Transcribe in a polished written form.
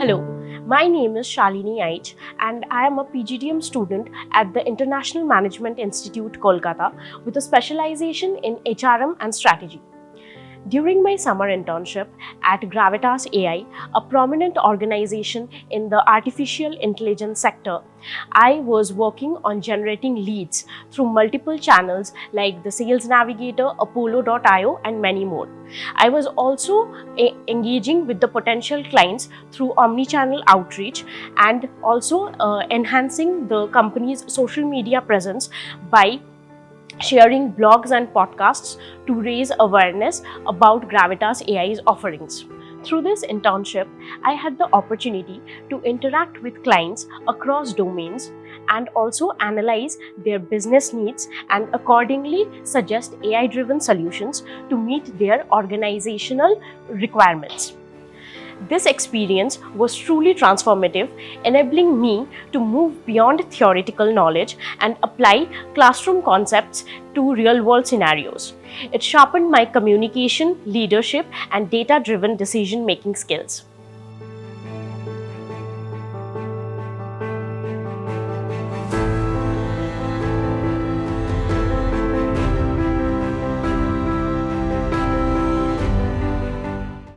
Hello, my name is Salinee Aich and I am a PGDM student at the International Management Institute, Kolkata with a specialization in HRM and strategy. During my summer internship at Gravitas AI, a prominent organization in the artificial intelligence sector, I was working on generating leads through multiple channels like the Sales Navigator, Apollo.io, and many more. I was also engaging with the potential clients through omni-channel outreach and also enhancing the company's social media presence by sharing blogs and podcasts to raise awareness about Gravitas AI's offerings. Through this internship, I had the opportunity to interact with clients across domains and also analyze their business needs and accordingly suggest AI-driven solutions to meet their organizational requirements. This experience was truly transformative, enabling me to move beyond theoretical knowledge and apply classroom concepts to real-world scenarios. It sharpened my communication, leadership, and data-driven decision-making skills.